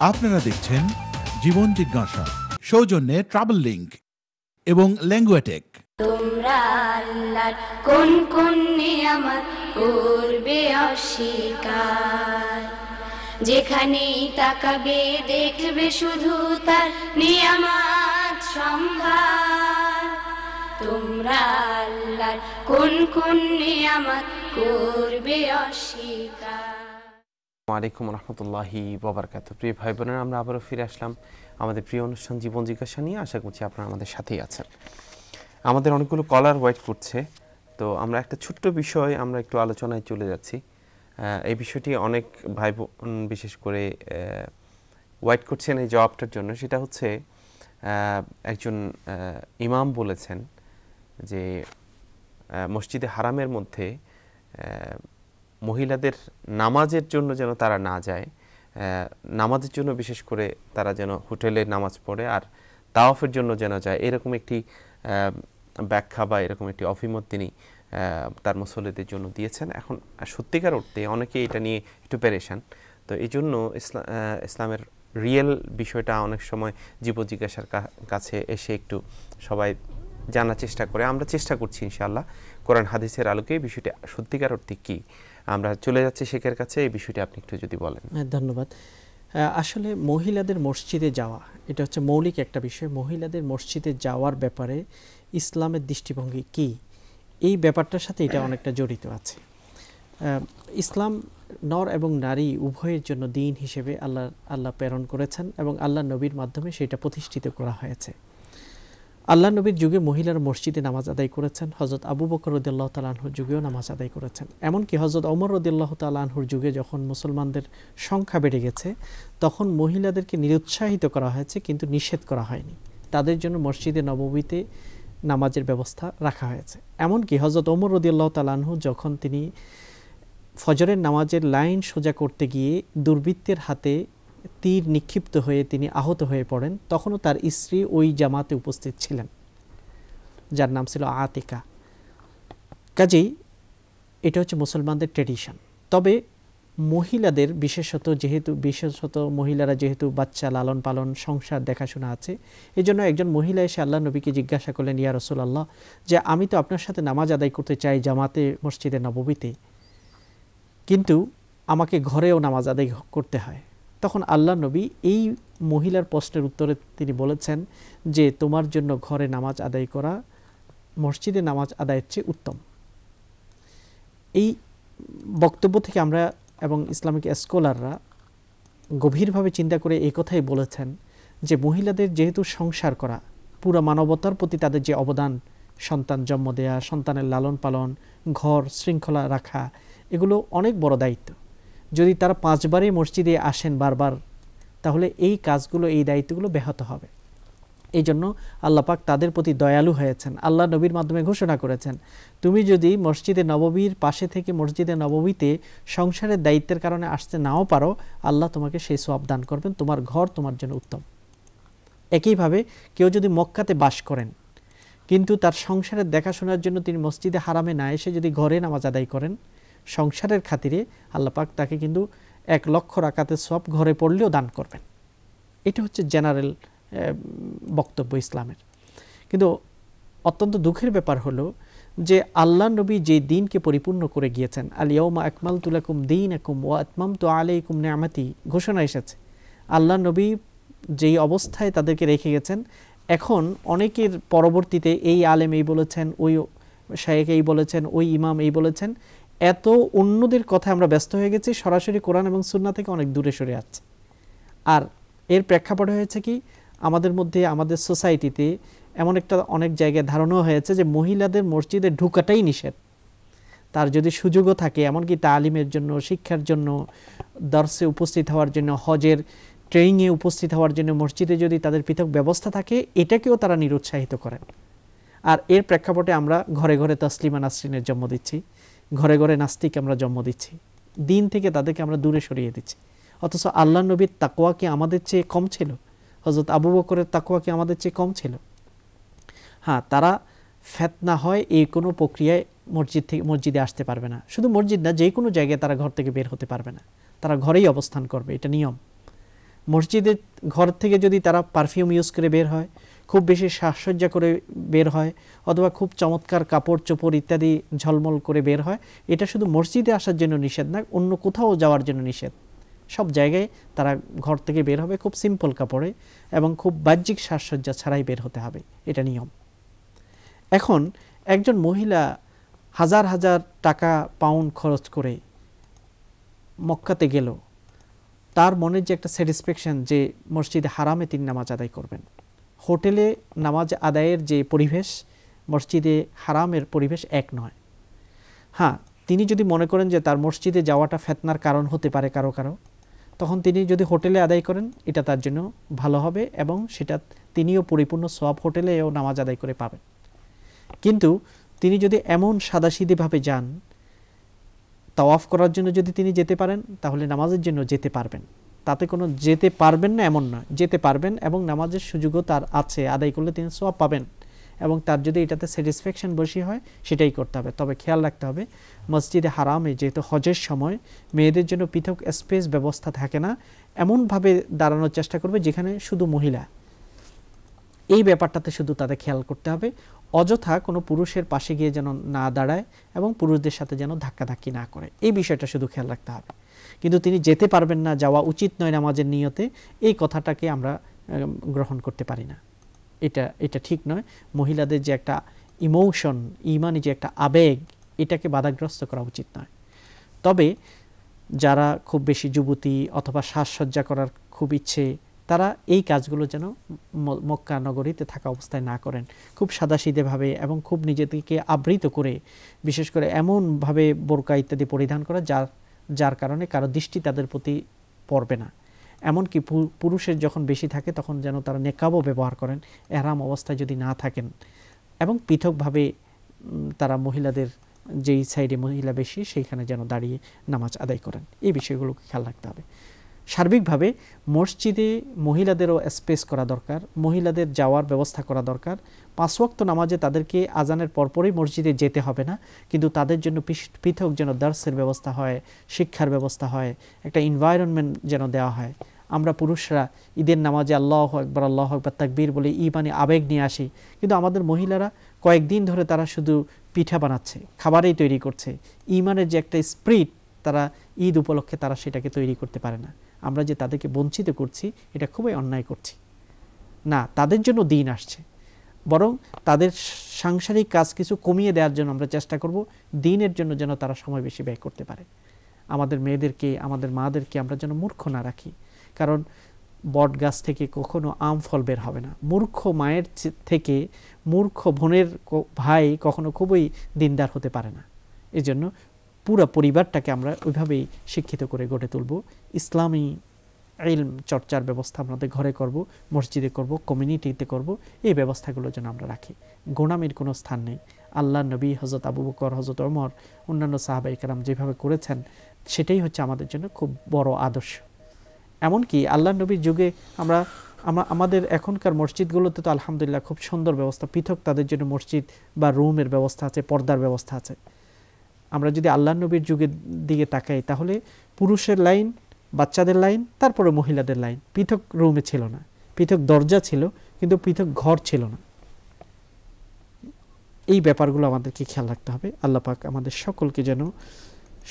আপনারা দেখছেন জীবন জিজ্ঞাসা, সৌজন্যে ট্রাভেল লিংক এবং ল্যাঙ্গুয়েটেক। তোমরা আল্লাহর কোন কোন নিয়ামত করবে অস্বীকার, যেখানেই তাকাবে দেখবে শুধু তার নিয়ামত সম্ভার। তোমরা আল্লাহর কোন কোন নিয়ামত করবে অস্বীকার। আসসালামু আলাইকুম রহমতুল্লাহি ওয়াবারাকাতুহু। প্রিয় ভাই বোনেরা, আমরা আবারও ফিরে আসলাম আমাদের প্রিয় অনুষ্ঠান জীবন জিজ্ঞাসা নিয়ে। আশা করছি আপনারা আমাদের সাথেই আছেন। আমাদের অনেকগুলো কলার ওয়েট করছে, তো আমরা একটা ছোট্ট বিষয় আমরা একটু আলোচনায় চলে যাচ্ছি। এই বিষয়টি অনেক ভাই বোন বিশেষ করে ওয়েট করছেন এই জবাবটার জন্য। সেটা হচ্ছে একজন ইমাম বলেছেন যে মসজিদে হারামের মধ্যে মহিলাদের নামাজের জন্য যেন তারা না যায়, নামাজের জন্য বিশেষ করে তারা যেন হোটেলে নামাজ পড়ে আর তাওয়াফের জন্য যেন যায়, এরকম একটি ব্যাখ্যা বা এরকম একটি অভিমত তিনি তার মুসল্লিদের জন্য দিয়েছেন। এখন সত্যিকার অর্থে অনেকে এটা নিয়ে একটু পেরেশান, তো এই জন্য ইসলামের রিয়েল বিষয়টা অনেক সময় জীবন জিজ্ঞাসার কাছে এসে একটু সবাই জানার চেষ্টা করে। আমরা চেষ্টা করছি ইনশাআল্লাহ কোরআন হাদিসের আলোকে এই বিষয়টি সত্যিকার অর্থে কী। আমরা চলে যাচ্ছি শেখের কাছে, এই বিষয়টি আপনি একটু যদি বলেন। ধন্যবাদ। আসলে মহিলাদের মসজিদে যাওয়া এটা হচ্ছে মৌলিক একটা বিষয়। মহিলাদের মসজিদে যাওয়ার ব্যাপারে ইসলামের দৃষ্টিভঙ্গি কি, এই ব্যাপারটার সাথে এটা অনেকটা জড়িত আছে। ইসলাম নর এবং নারী উভয়ের জন্য দিন হিসেবে আল্লাহ প্রেরণ করেছেন এবং আল্লাহ নবীর মাধ্যমে সেটা প্রতিষ্ঠিত করা হয়েছে। আল্লাহ নবীর যুগে মহিলারা মসজিদে নামাজ আদায় করেছেন, হজরত আবু বকর রাদিয়াল্লাহু তাআলা আনহুর যুগেও নামাজ আদায় করেছেন। এমনকি হজরত ওমর রাদিয়াল্লাহু তাআলা আনহুর যুগে যখন মুসলমানদের সংখ্যা বেড়ে গেছে তখন মহিলাদেরকে নিরুৎসাহিত করা হয়েছে, কিন্তু নিষেধ করা হয়নি। তাদের জন্য মসজিদে নববীতে নামাজের ব্যবস্থা রাখা হয়েছে। এমনকি হজরত ওমর রাদিয়াল্লাহু তাআলা আনহু যখন তিনি ফজরের নামাজের লাইন সোজা করতে গিয়ে দুর্বৃত্তের হাতে তীর নিক্ষিপ্ত হয়ে তিনি আহত হয়ে পড়েন, তখনও তার স্ত্রী ওই জামাতে উপস্থিত ছিলেন, যার নাম ছিল আতিকা। কাজেই এটা হচ্ছে মুসলমানদের ট্রেডিশন। তবে মহিলাদের বিশেষত মহিলারা যেহেতু বাচ্চা লালন পালন সংসার দেখাশোনা আছে, এই জন্য একজন মহিলা এসে আল্লাহ নবীকে জিজ্ঞাসা করলেন, ইয়া রাসূলুল্লাহ, যে আমি তো আপনার সাথে নামাজ আদায় করতে চাই জামাতে মসজিদে নববীতে, কিন্তু আমাকে ঘরেও নামাজ আদায় করতে হয়। তখন আল্লাহ নবী এই মহিলার প্রশ্নের উত্তরে তিনি বলেছেন যে তোমার জন্য ঘরে নামাজ আদায় করা মসজিদে নামাজ আদায়ের চেয়ে উত্তম। এই বক্তব্য থেকে আমরা এবং ইসলামিক স্কলাররা গভীরভাবে চিন্তা করে এই কথাই বলেছেন যে মহিলাদের যেহেতু সংসার করা, পুরো মানবতার প্রতি তাদের যে অবদান, সন্তান জন্ম দেয়া, সন্তানের লালন পালন, ঘর শৃঙ্খলা রাখা, এগুলো অনেক বড় দায়িত্ব। যদি তারা 5 বারে মসজিদে আসেন বারবার, তাহলে এই কাজগুলো এই দায়িত্বগুলো ব্যাহত হবে। এই জন্য আল্লাহ পাক তাদের প্রতি দয়ালু হয়েছেন। আল্লাহ নবীর মাধ্যমে ঘোষণা করেছেন, তুমি যদি মসজিদে নববীর পাশে থেকে মসজিদে নববীতে সংসারের দায়িত্বের কারণে আসতে নাও পারো, আল্লাহ তোমাকে সেই সওয়াব দান করবেন, তোমার ঘর তোমার জন্য উত্তম। একইভাবে কেউ যদি মক্কাতে বাস করেন কিন্তু তার সংসারের দেখাশোনার জন্য তিনি মসজিদে হারামে না এসে যদি ঘরে নামাজ আদায় করেন সংসারের খাতিরে, আল্লাহ পাক তাকে কিন্তু 1 লক্ষ রাকাতের সওয়াব ঘরে পড়লেও দান করবেন। এটা হচ্ছে জেনারেল বক্তব্য ইসলামের। কিন্তু অত্যন্ত দুঃখের ব্যাপার হলো যে আল্লাহ নবী যে দিনকে পরিপূর্ণ করে গিয়েছেন, আল ইয়াউমা আকমালতু লাকুম দীনাকুম ওয়া আতমামতু আলাইকুম নি'মাতি, ঘোষণা এসেছে। আল্লাহ নবী যেই অবস্থায় তাদেরকে রেখে গেছেন, এখন অনেকের পরবর্তীতে এই আলেম এই বলেছেন, ওই শায়েখ এই বলেছেন, ওই ইমাম এই বলেছেন, এত অন্যদের কথা আমরা ব্যস্ত হয়ে গেছি, সরাসরি কোরআন এবং সুন্নাহ থেকে অনেক দূরে সরে যাচ্ছে। আর এর প্রেক্ষাপটে হয়েছে কি, আমাদের মধ্যে আমাদের সোসাইটিতে এমন একটা অনেক জায়গায় ধারণা হয়েছে যে মহিলাদের মসজিদে ঢুকাটাই নিষেধ। তার যদি সুযোগও থাকে, এমনকি তালিমের জন্য, শিক্ষার জন্য, দর্শে উপস্থিত হওয়ার জন্য, হজের ট্রেনিংয়ে উপস্থিত হওয়ার জন্য মসজিদে যদি তাদের পৃথক ব্যবস্থা থাকে, এটাকেও তারা নিরুৎসাহিত করেন। আর এর প্রেক্ষাপটে আমরা ঘরে ঘরে তসলিমা নাসরিনের জন্ম দিচ্ছি, ঘরে ঘরে নাস্তিক আমরা জন্ম দিচ্ছি, দিন থেকে তাদেরকে আমরা দূরে সরিয়ে দিচ্ছি। অথচ আল্লাহ নবীর তাকওয়া কি আমাদের চেয়ে কম ছিল? হযরত আবু বকরের তাকওয়া কি আমাদের চেয়ে কম ছিল? হ্যাঁ, তারা ফিতনা হয় এই কোনো প্রক্রিয়ায় মসজিদে আসতে পারবে না। শুধু মসজিদ না, যে কোনো জায়গায় তারা ঘর থেকে বের হতে পারবে না, তারা ঘরেই অবস্থান করবে, এটা নিয়ম। মসজিদের ঘর থেকে যদি তারা পারফিউম ইউজ করে বের হয়, খুব বেশি সাজসজ্জা করে বের হয়, অথবা খুব চমৎকার কাপড় চোপড় ইত্যাদি ঝলমল করে বের হয়, এটা শুধু মসজিদে আসার জন্য নিষেধ না, অন্য কোথাও যাওয়ার জন্য নিষেধ। সব জায়গায় তারা ঘর থেকে বের হবে খুব সিম্পল কাপড়ে এবং খুব বাহ্যিক সাজসজ্জা ছাড়াই বের হতে হবে, এটা নিয়ম। এখন একজন মহিলা হাজার হাজার টাকা পাউন্ড খরচ করে মক্কাতে গেল, তার মনের যে একটা স্যাটিসফ্যাকশন যে মসজিদে হারামে তিনি নামাজ আদায় করবেন। হোটেলে নামাজ আদায়ের যে পরিবেশ, মসজিদে হারামের পরিবেশ এক নয়। হ্যাঁ, তিনি যদি মনে করেন যে তার মসজিদে যাওয়াটা ফিতনার কারণ হতে পারে কারো কারো, তখন তিনি যদি হোটেলে আদায় করেন এটা তার জন্য ভালো হবে এবং সেটা তিনিও পরিপূর্ণ সওয়াব হোটেলেও নামাজ আদায় করে পাবেন। কিন্তু তিনি যদি এমন সাদাসিধেভাবে যান, তাওয়াফ করার জন্য যদি তিনি যেতে পারেন তাহলে নামাজের জন্য যেতে পারবেন, তাতে কোনো যেতে পারবেন না এমন নয়, যেতে পারবেন এবং নামাজের সুযোগও তার আছে, আদায় করলে তিনি সওয়াব পাবেন এবং তার যদি এটাতে স্যাটিসফ্যাকশন বেশি হয় সেটাই করতে হবে। তবে খেয়াল রাখতে হবে মসজিদে হারামে যেহেতু হজের সময় মেয়েদের জন্য পৃথক স্পেস ব্যবস্থা থাকে না, এমনভাবে দাঁড়ানোর চেষ্টা করবে যেখানে শুধু মহিলা, এই ব্যাপারটাতে শুধু তাদের খেয়াল করতে হবে, অযথা কোনো পুরুষের পাশে গিয়ে যেন না দাঁড়ায় এবং পুরুষদের সাথে যেন ধাক্কাধাক্কি না করে, এই বিষয়টা শুধু খেয়াল রাখতে হবে। কিন্তু তিনি যেতে পারবেন না, যাওয়া উচিত নয় নামাজের নিয়তে, এই কথাটাকে আমরা গ্রহণ করতে পারি না, এটা ঠিক নয়। মহিলাদের যে একটা ইমোশন, ইমানি যে একটা আবেগ, এটাকে বাধাগ্রস্ত করা উচিত নয়। তবে যারা খুব বেশি যুবতী অথবা সাজসজ্জা করার খুব ইচ্ছে, তারা এই কাজগুলো যেন মক্কা নগরীতে থাকা অবস্থায় না করেন, খুব সাদাসিধেভাবে এবং খুব নিজেদেরকে আবৃত করে, বিশেষ করে এমনভাবে বোরকা ইত্যাদি পরিধান করা যার কারণে কারো দৃষ্টি তাদের প্রতি পড়বে না। এমনকি পুরুষের যখন বেশি থাকে তখন যেন তারা নেকাবও ব্যবহার করেন এহরাম অবস্থায় যদি না থাকেন, এবং পৃথকভাবে তারা মহিলাদের যেই সাইডে মহিলা বেশি সেইখানে যেন দাঁড়িয়ে নামাজ আদায় করেন, এই বিষয়গুলোকে খেয়াল রাখতে হবে। সার্বিকভাবে মসজিদে মহিলাদেরও স্পেস করা দরকার, মহিলাদের যাওয়ার ব্যবস্থা করা দরকার। 5 ওয়াক্ত নামাজে তাদেরকে আজানের পরপরই মসজিদে যেতে হবে না, কিন্তু তাদের জন্য পৃথক যেন দার্সের ব্যবস্থা হয়, শিক্ষার ব্যবস্থা হয়, একটা এনভায়রনমেন্ট যেন দেওয়া হয়। আমরা পুরুষরা ঈদের নামাজে আল্লাহু আকবার আল্লাহু আকবার তাকবীর বলে ঈমানি আবেগ নিয়ে আসি, কিন্তু আমাদের মহিলারা কয়েকদিন ধরে তারা শুধু পিঠা বানাচ্ছে, খাবারই তৈরি করছে, ঈমানের যে একটা স্পিরিট তারা ঈদ উপলক্ষে তারা সেটাকে তৈরি করতে পারে না। আমরা যে তাদেরকে বঞ্চিত করছি, এটা খুবই অন্যায় করছি না। তাদের জন্য দিন আসছে, বরং তাদের সাংসারিক কাজ কিছু কমিয়ে দেওয়ার জন্য আমরা চেষ্টা করব, দিনের জন্য যেন তারা সময় বেশি ব্যয় করতে পারে। আমাদের মেয়েদেরকে, আমাদের মাদেরকে আমরা যেন মূর্খ না রাখি, কারণ বট গাছ থেকে কখনো আম ফল বের হবে না। মূর্খ মায়ের থেকে মূর্খ বোনের ভাই কখনো খুবই দিনদার হতে পারে না। এজন্য পুরো পরিবারটাকে আমরা ওইভাবেই শিক্ষিত করে গড়ে তুলব। ইসলামী ইলম চর্চার ব্যবস্থা আমাদের ঘরে করব, মসজিদে করব, কমিউনিটিতে করব, এই ব্যবস্থাগুলো যেন আমরা রাখি। গোনামির কোনো স্থান নেই। আল্লাহ নবী, হযরত আবু বকর, হযরত ওমর, অন্যান্য সাহাবায়ে কেরাম যেভাবে করেছেন সেটাই হচ্ছে আমাদের জন্য খুব বড় আদর্শ। এমনকি আল্লাহ নবীর যুগে আমরা আমাদের এখনকার মসজিদগুলোতে তো আলহামদুলিল্লাহ খুব সুন্দর ব্যবস্থা, পৃথক তাদের জন্য মসজিদ বা রুমের ব্যবস্থা আছে, পর্দার ব্যবস্থা আছে। আমরা যদি আল্লাহ নবীর যুগের দিকে তাকাই তাহলে পুরুষের লাইন, বাচ্চাদের লাইন, তারপরে মহিলাদের লাইন, পৃথক রুমে ছিল না, পৃথক দরজা ছিল কিন্তু পৃথক ঘর ছিল না। এই ব্যাপারগুলো আমাদেরকে খেয়াল রাখতে হবে। আল্লাহ পাক আমাদের সকলকে যেন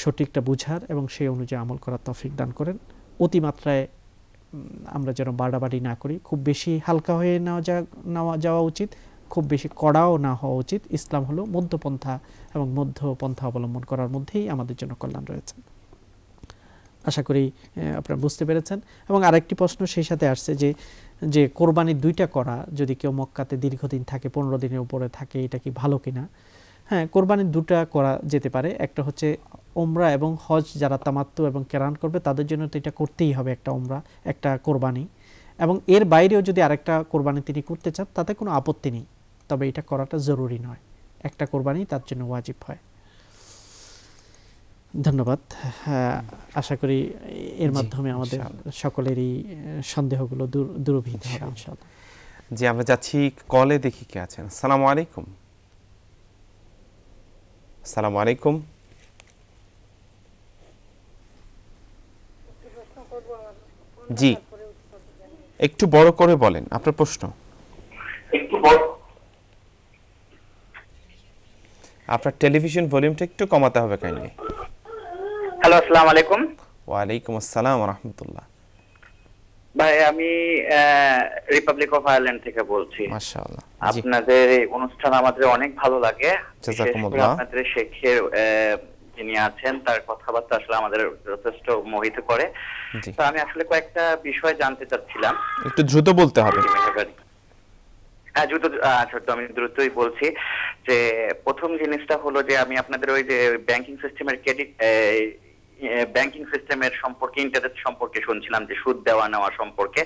সঠিকটা বুঝার এবং সেই অনুযায়ী আমল করার তৌফিক দান করেন। অতিমাত্রায় আমরা যেন বাড়াবাড়ি না করি, খুব বেশি হালকা হয়ে নেওয়া যাওয়া উচিত, খুব বেশি কড়াও না হওয়া উচিত। ইসলাম হলো মধ্যপন্থা এবং মধ্যপন্থা অবলম্বন করার মধ্যেই আমাদের জন্য কল্যাণ রয়েছে। আশা করি আপনারা বুঝতে পেরেছেন। এবং আরেকটি প্রশ্ন সেই সাথে আসছে যে কোরবানি 2টা করা, যদি কেউ মক্কাতে দীর্ঘদিন থাকে, 15 দিনের উপরে থাকে, এটা কি ভালো কিনা? হ্যাঁ, কোরবানি 2টা করা যেতে পারে। একটা হচ্ছে ওমরা এবং হজ, যারা তামাত্তু এবং কেরান করবে তাদের জন্য তো এটা করতেই হবে, একটা ওমরা, একটা কোরবানি। এবং এর বাইরেও যদি আরেকটা কোরবানি তিনি করতে চান তাতে কোনো আপত্তি নেই, তবে এটা করাটা জরুরি নয়। একটা কোরবানি তার জন্য ওয়াজিব হয়। ধন্যবাদ। আশা করি এর মাধ্যমে আমাদের সকলেরই সন্দেহগুলো দূরীভূত হবে ইনশাআল্লাহ। জি, আমরা যাচ্ছি কলে, দেখি কে আছেন। আসসালামু আলাইকুম। আসসালামু আলাইকুম। জি একটু বড় করে বলেন আপনার প্রশ্ন। আপনার টেলিভিশন ভলিউমটা একটু কমাতে হবে কাইন্ডলি। হ্যালো, আসসালামু আলাইকুম। ওয়ালাইকুম আসসালাম ওয়া রাহমাতুল্লাহ। ভাই আমি রিপাবলিক অফ আয়ারল্যান্ড থেকে বলছি। মাশাআল্লাহ। আপনাদের এই অনুষ্ঠান আমাদের অনেক ভালো লাগে। জাযাকুমুল্লাহ। আপনাদের শেখের যিনি আছেন তার কথাবার্তা আসলে আমাদের যথেষ্ট মোহিত করে। তো আমি আসলে কয়েকটা বিষয় জানতে চাচ্ছিলাম। একটু দ্রুত বলতে হবে। হ্যাঁ, আমি দ্রুতই বলছি। যে প্রথম জিনিসটা হলো যে আমি আপনাদের ওই যে ব্যাংকিং সিস্টেমের ব্যাংকিং সিস্টেমের সম্পর্কে, ইন্টারেস্ট সম্পর্কে শুনছিলাম, যে সুদ দেওয়া নেওয়া সম্পর্কে।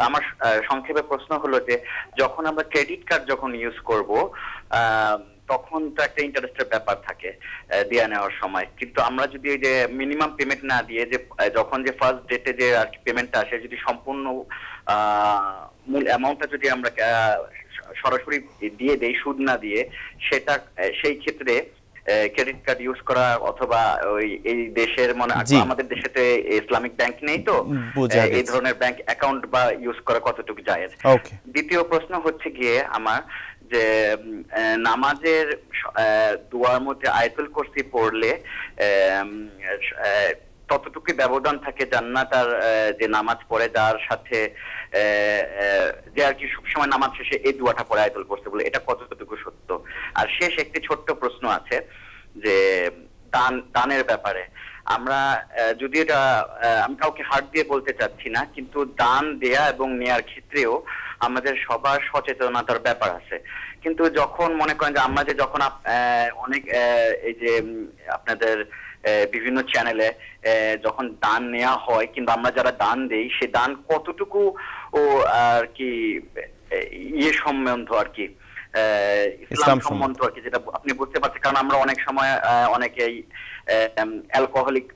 আমার সংক্ষেপে প্রশ্ন হলো যে যখন আমরা ক্রেডিট কার্ড যখন ইউজ করব তখন তো একটা ইন্টারেস্টের ব্যাপার থাকে দেয়া নেওয়ার সময়, কিন্তু আমরা যদি ওই যে মিনিমাম পেমেন্ট না দিয়ে যে যখন যে ফার্স্ট ডেটে যে আর কি পেমেন্টটা আসে, যদি সম্পূর্ণ মূল অ্যামাউন্টটা যদি আমরা সরাসরি দিয়ে দেই সুদ না দিয়ে, সেটা সেই ক্ষেত্রে ক্রেডিট কার্ড ইউজ করা অথবা ওই এই দেশের আমাদের দেশে তো ইসলামিক ব্যাংক নেই, তো এই ধরনের ব্যাংক অ্যাকাউন্ট বা ইউজ করা কতটুকু জায়েজ। দ্বিতীয় প্রশ্ন হচ্ছে গিয়ে আমার যে নামাজের দুয়ার মধ্যে আয়াতুল কুরসি পড়লে ততটুকু ব্যবধান থাকে জান্নাত আর যে নামাজ পড়ে যার সাথে যে আর কি সবসময় নামাজ শেষে এই দোয়াটা পড়ে আয়াতুল কুরসি বলে, এটা কতটুকু সত্য? আর শেষ একটি ছোট্ট প্রশ্ন আছে যে দানের ব্যাপারে। আমরা যদি এটা আমি কাউকে হাত দিয়ে বলতে চাচ্ছি না, কিন্তু দান দেয়া এবং নেয়ার ক্ষেত্রেও আমাদের সবার সচেতনতার ব্যাপার আছে। কিন্তু যখন মনে করেন যে আমরা যে যখন অনেক এই যে আপনাদের বিভিন্ন চ্যানেলে যখন দান নেওয়া হয়, কিন্তু আমরা যারা দান দেই সে দান কতটুকু ও আর কি সম্বন্ধ আর কি ইসলাম সম্বন্ধ আর কি, যেটা আপনি বুঝতে পারছেন। কারণ আমরা অনেক সময় অনেকেই অ্যালকোহলিক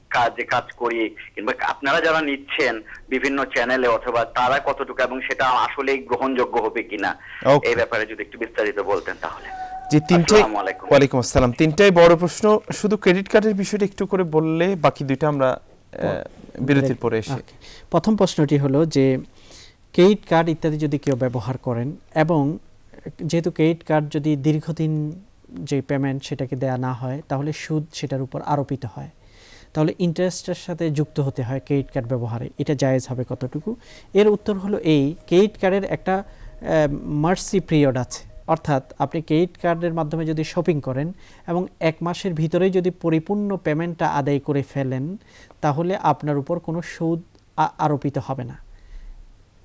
কাজ করি, কিংবা আপনারা যারা নিচ্ছেন বিভিন্ন চ্যানেলে অথবা তারা কতটুকু এবং সেটা আসলেই গ্রহণযোগ্য হবে কিনা, এই ব্যাপারে যদি একটু বিস্তারিত বলতেন তাহলে। জি, ওয়ালাইকুম আসসালাম। তিনটাই বড় প্রশ্ন, শুধু ক্রেডিট কার্ডের বিষয়টা একটু করে বললে বাকি দুইটা আমরা বিরতির পরে এসে। প্রথম প্রশ্নটি হলো যে ক্রেডিট কার্ড ইত্যাদি যদি কেউ ব্যবহার করেন, এবং যেহেতু ক্রেডিট কার্ড যদি দীর্ঘদিন যে পেমেন্ট সেটাকে দেয়া না হয়, তাহলে সুদ সেটার উপর আরোপিত হয়, তাহলে ইন্টারেস্টের সাথে যুক্ত হতে হয় ক্রেডিট কার্ড ব্যবহারে। এটা জায়েজ হবে কতটুকু? এর উত্তর হলো এই, ক্রেডিট কার্ডের একটা মার্সি পিরিয়ড আছে, অর্থাৎ আপনি ক্রেডিট কার্ডের মাধ্যমে যদি শপিং করেন এবং 1 মাসের ভিতরেই যদি পরিপূর্ণ পেমেন্টটা আদায় করে ফেলেন, তাহলে আপনার উপর কোনো সুদ আরোপিত হবে না।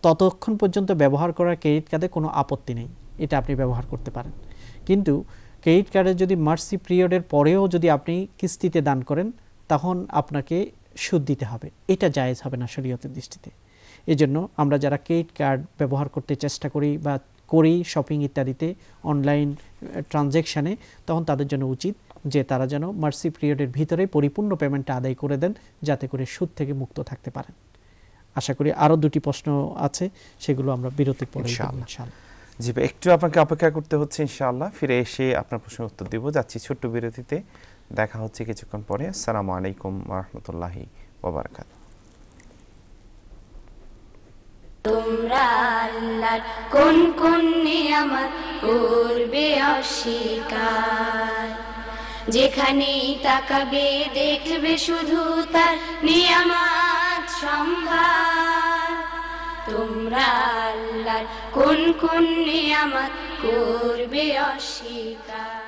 ততক্ষণ পর্যন্ত ব্যবহার করা ক্রেডিট কার্ডে কোনো আপত্তি নেই, এটা আপনি ব্যবহার করতে পারেন। কিন্তু ক্রেডিট কার্ডের যদি মার্সি পিরিয়ডের পরেও যদি আপনি কিস্তিতে দান করেন, তখন আপনাকে সুদ দিতে হবে, এটা জায়েজ হবে না শরীয়তের দৃষ্টিতে। এজন্য আমরা যারা ক্রেডিট কার্ড ব্যবহার করতে চেষ্টা করি বা করি শপিং ইত্যাদিতে, অনলাইন ট্রানজ্যাকশানে, তখন তাদের জন্য উচিত যে তারা যেন মার্সি পিরিয়ডের ভিতরে পরিপূর্ণ পেমেন্টটা আদায় করে দেন, যাতে করে সুদ থেকে মুক্ত থাকতে পারেন। আশা করি আরও দুটি প্রশ্ন আছে, সেগুলো আমরা বিরতির পরে ইনশাআল্লাহ। জি, একটু আপনাকে অপেক্ষা করতে হচ্ছে, ইনশাআল্লাহ ফিরে এসে আপনার প্রশ্নের উত্তর দিব। যাচ্ছি ছোট্ট বিরতিতে, দেখা হচ্ছে কিছুক্ষণ পরে। আসসালামু আলাইকুম ওয়া রাহমাতুল্লাহি ওয়া বারাকাতুহু। তোমরা আল্লাহর কোন কোন নিয়ামত করবে অস্বীকার, যেখানেই তাকাবে দেখবে শুধু তার নিয়ামত সম্ভার। তোমরা আল্লাহর কোন কোন নিয়ামত করবে অস্বীকার।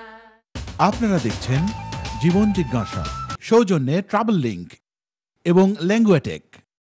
আপনারা দেখছেন জীবন জিজ্ঞাসা, সৌজন্যে ট্রাভেল লিংক এবং ল্যাঙ্গুয়েটেক।